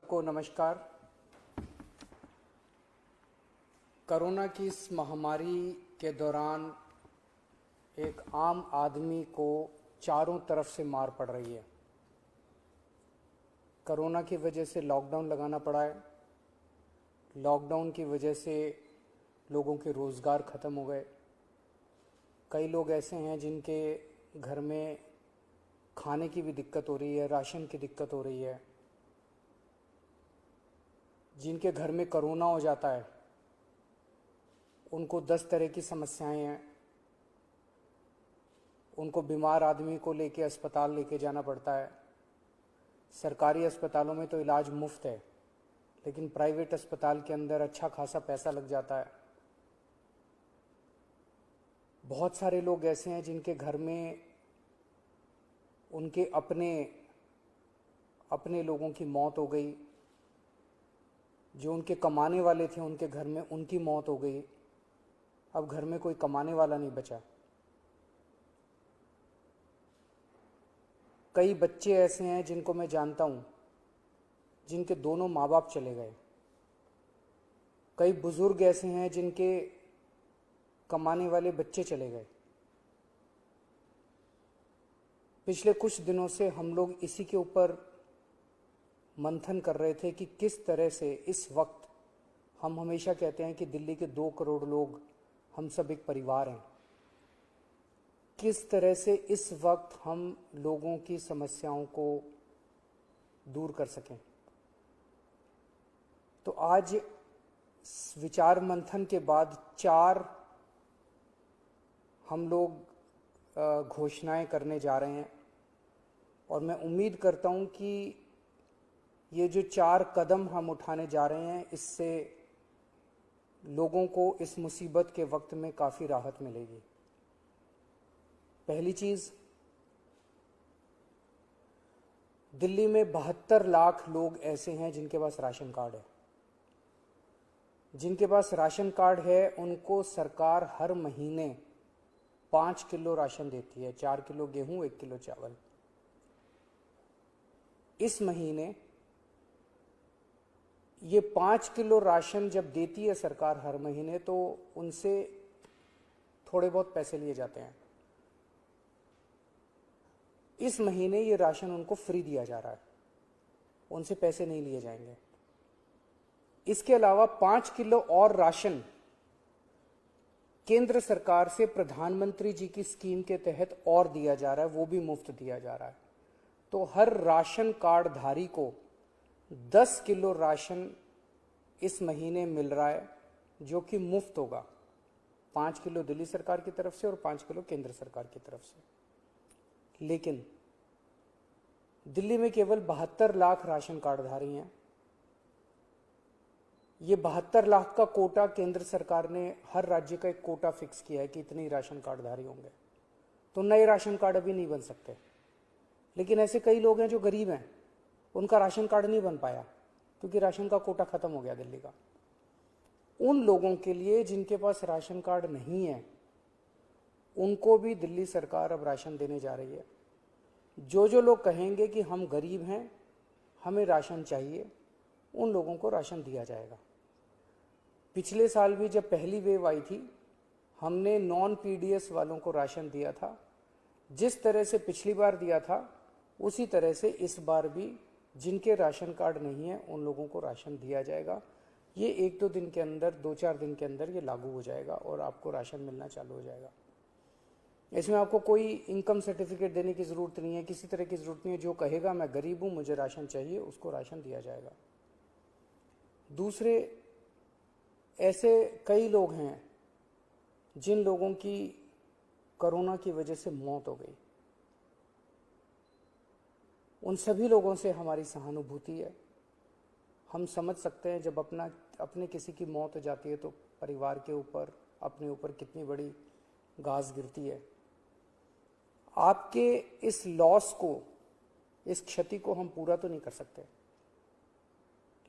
को नमस्कार। कोरोना की इस महामारी के दौरान एक आम आदमी को चारों तरफ से मार पड़ रही है। कोरोना की वजह से लॉकडाउन लगाना पड़ा है। लॉकडाउन की वजह से लोगों के रोज़गार ख़त्म हो गए। कई लोग ऐसे हैं जिनके घर में खाने की भी दिक्कत हो रही है, राशन की दिक्कत हो रही है। जिनके घर में कोरोना हो जाता है उनको 10 तरह की समस्याएं हैं। उनको बीमार आदमी को लेके अस्पताल लेके जाना पड़ता है। सरकारी अस्पतालों में तो इलाज मुफ्त है, लेकिन प्राइवेट अस्पताल के अंदर अच्छा खासा पैसा लग जाता है। बहुत सारे लोग ऐसे हैं जिनके घर में उनके अपने लोगों की मौत हो गई। जो उनके कमाने वाले थे उनके घर में उनकी मौत हो गई। अब घर में कोई कमाने वाला नहीं बचा। कई बच्चे ऐसे हैं जिनको मैं जानता हूं जिनके दोनों माँ बाप चले गए। कई बुजुर्ग ऐसे हैं जिनके कमाने वाले बच्चे चले गए। पिछले कुछ दिनों से हम लोग इसी के ऊपर मंथन कर रहे थे कि किस तरह से इस वक्त, हम हमेशा कहते हैं कि दिल्ली के 2 करोड़ लोग हम सब एक परिवार हैं, किस तरह से इस वक्त हम लोगों की समस्याओं को दूर कर सकें। तो आज विचार मंथन के बाद 4 हम लोग घोषणाएं करने जा रहे हैं और मैं उम्मीद करता हूं कि ये जो 4 कदम हम उठाने जा रहे हैं इससे लोगों को इस मुसीबत के वक्त में काफ़ी राहत मिलेगी। पहली चीज़, दिल्ली में 72 लाख लोग ऐसे हैं जिनके पास राशन कार्ड है। जिनके पास राशन कार्ड है उनको सरकार हर महीने 5 किलो राशन देती है, 4 किलो गेहूं, 1 किलो चावल। इस महीने ये 5 किलो राशन जब देती है सरकार हर महीने, तो उनसे थोड़े बहुत पैसे लिए जाते हैं। इस महीने ये राशन उनको फ्री दिया जा रहा है, उनसे पैसे नहीं लिए जाएंगे। इसके अलावा 5 किलो और राशन केंद्र सरकार से प्रधानमंत्री जी की स्कीम के तहत और दिया जा रहा है, वो भी मुफ्त दिया जा रहा है। तो हर राशन कार्ड धारी को 10 किलो राशन इस महीने मिल रहा है, जो कि मुफ्त होगा। 5 किलो दिल्ली सरकार की तरफ से और 5 किलो केंद्र सरकार की तरफ से। लेकिन दिल्ली में केवल 72 लाख राशन कार्डधारी हैं। ये 72 लाख का कोटा केंद्र सरकार ने हर राज्य का एक कोटा फिक्स किया है कि इतने राशन कार्डधारी होंगे। तो नए राशन कार्ड अभी नहीं बन सकते। लेकिन ऐसे कई लोग हैं जो गरीब हैं, उनका राशन कार्ड नहीं बन पाया क्योंकि राशन का कोटा खत्म हो गया दिल्ली का। उन लोगों के लिए जिनके पास राशन कार्ड नहीं है, उनको भी दिल्ली सरकार अब राशन देने जा रही है। जो लोग कहेंगे कि हम गरीब हैं, हमें राशन चाहिए, उन लोगों को राशन दिया जाएगा। पिछले साल भी जब पहली वेव आई थी, हमने नॉन पीडीएस वालों को राशन दिया था। जिस तरह से पिछली बार दिया था उसी तरह से इस बार भी जिनके राशन कार्ड नहीं है उन लोगों को राशन दिया जाएगा। ये 1-2 दिन के अंदर, 2-4 दिन के अंदर ये लागू हो जाएगा और आपको राशन मिलना चालू हो जाएगा। इसमें आपको कोई इनकम सर्टिफिकेट देने की ज़रूरत नहीं है, किसी तरह की ज़रूरत नहीं है। जो कहेगा मैं गरीब हूँ, मुझे राशन चाहिए, उसको राशन दिया जाएगा। दूसरे, ऐसे कई लोग हैं जिन लोगों की कोरोना की वजह से मौत हो गई। उन सभी लोगों से हमारी सहानुभूति है। हम समझ सकते हैं जब अपने किसी की मौत हो जाती है तो परिवार के ऊपर, अपने ऊपर कितनी बड़ी गाज गिरती है। आपके इस लॉस को, इस क्षति को हम पूरा तो नहीं कर सकते,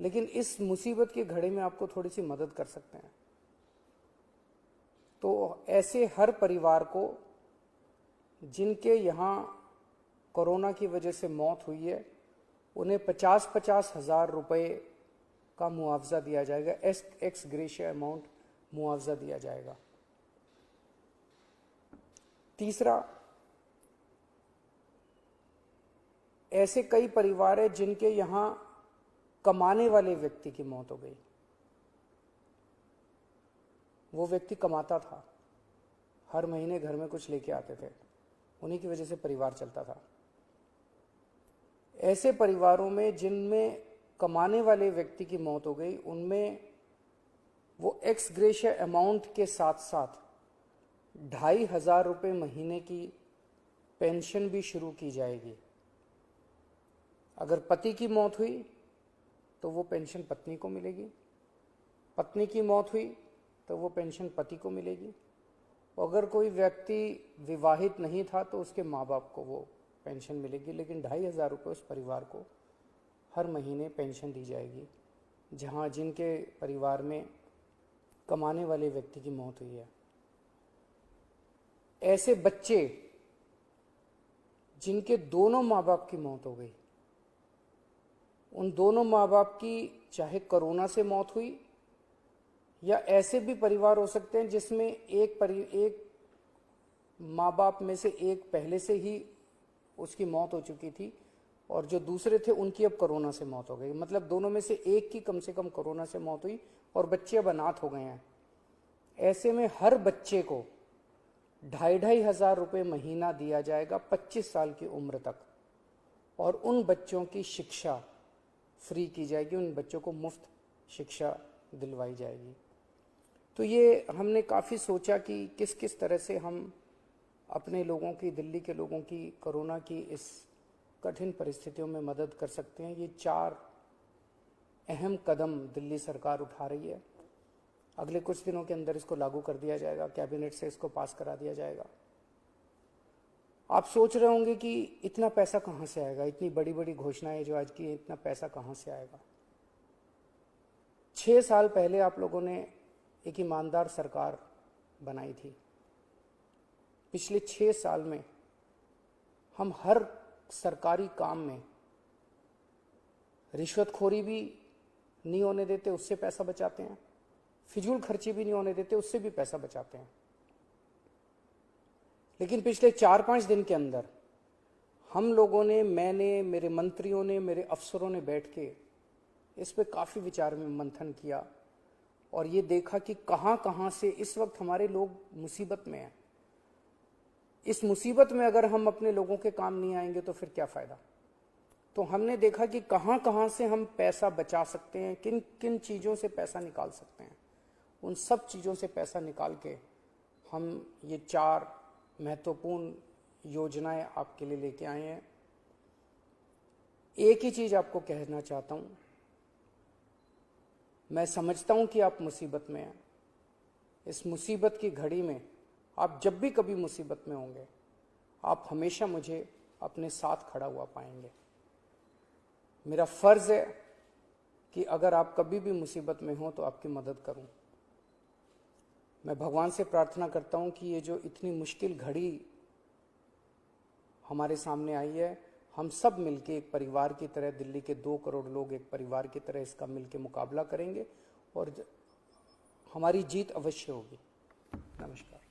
लेकिन इस मुसीबत की घड़ी में आपको थोड़ी सी मदद कर सकते हैं। तो ऐसे हर परिवार को जिनके यहाँ कोरोना की वजह से मौत हुई है, उन्हें 50-50 हज़ार रुपये का मुआवजा दिया जाएगा, एक्स ग्रेशिया अमाउंट मुआवजा दिया जाएगा। तीसरा, ऐसे कई परिवार हैं जिनके यहां कमाने वाले व्यक्ति की मौत हो गई। वो व्यक्ति कमाता था, हर महीने घर में कुछ लेके आते थे, उन्हीं की वजह से परिवार चलता था। ऐसे परिवारों में जिनमें कमाने वाले व्यक्ति की मौत हो गई, उनमें वो एक्स ग्रेशिया अमाउंट के साथ साथ 2,500 रुपये महीने की पेंशन भी शुरू की जाएगी। अगर पति की मौत हुई तो वो पेंशन पत्नी को मिलेगी, पत्नी की मौत हुई तो वो पेंशन पति को मिलेगी, अगर कोई व्यक्ति विवाहित नहीं था तो उसके माँ बाप को वो पेंशन मिलेगी। लेकिन 2,500 रुपये उस परिवार को हर महीने पेंशन दी जाएगी जहाँ जिनके परिवार में कमाने वाले व्यक्ति की मौत हुई है। ऐसे बच्चे जिनके दोनों माँ बाप की मौत हो गई, उन दोनों माँ बाप की चाहे कोरोना से मौत हुई, या ऐसे भी परिवार हो सकते हैं जिसमें एक माँ बाप में से एक पहले से ही उसकी मौत हो चुकी थी और जो दूसरे थे उनकी अब कोरोना से मौत हो गई। मतलब दोनों में से एक की कम से कम कोरोना से मौत हुई और बच्चे अब अनाथ हो गए हैं। ऐसे में हर बच्चे को 2,500 रुपये महीना दिया जाएगा 25 साल की उम्र तक, और उन बच्चों की शिक्षा फ्री की जाएगी, उन बच्चों को मुफ्त शिक्षा दिलवाई जाएगी। तो ये हमने काफ़ी सोचा कि किस किस तरह से हम अपने लोगों की, दिल्ली के लोगों की कोरोना की इस कठिन परिस्थितियों में मदद कर सकते हैं। ये 4 अहम कदम दिल्ली सरकार उठा रही है। अगले कुछ दिनों के अंदर इसको लागू कर दिया जाएगा, कैबिनेट से इसको पास करा दिया जाएगा। आप सोच रहे होंगे कि इतना पैसा कहाँ से आएगा, इतनी बड़ी बड़ी घोषणाएं जो आज की है, इतना पैसा कहाँ से आएगा। 6 साल पहले आप लोगों ने एक ईमानदार सरकार बनाई थी। पिछले 6 साल में हम हर सरकारी काम में रिश्वतखोरी भी नहीं होने देते, उससे पैसा बचाते हैं, फिजूल खर्ची भी नहीं होने देते, उससे भी पैसा बचाते हैं। लेकिन पिछले 4-5 दिन के अंदर हम लोगों ने, मैंने, मेरे मंत्रियों ने, मेरे अफसरों ने बैठ के इस पे काफ़ी विचार में मंथन किया और ये देखा कि कहाँ कहाँ से इस वक्त हमारे लोग मुसीबत में हैं। इस मुसीबत में अगर हम अपने लोगों के काम नहीं आएंगे तो फिर क्या फ़ायदा। तो हमने देखा कि कहाँ कहाँ से हम पैसा बचा सकते हैं, किन किन चीज़ों से पैसा निकाल सकते हैं। उन सब चीज़ों से पैसा निकाल के हम ये 4 महत्वपूर्ण योजनाएं आपके लिए लेके आए हैं। एक ही चीज़ आपको कहना चाहता हूँ, मैं समझता हूँ कि आप मुसीबत में हैं। इस मुसीबत की घड़ी में आप जब भी कभी मुसीबत में होंगे, आप हमेशा मुझे अपने साथ खड़ा हुआ पाएंगे। मेरा फ़र्ज़ है कि अगर आप कभी भी मुसीबत में हो तो आपकी मदद करूं। मैं भगवान से प्रार्थना करता हूं कि ये जो इतनी मुश्किल घड़ी हमारे सामने आई है, हम सब मिलके एक परिवार की तरह, दिल्ली के 2 करोड़ लोग एक परिवार की तरह इसका मिलके मुकाबला करेंगे और हमारी जीत अवश्य होगी। नमस्कार।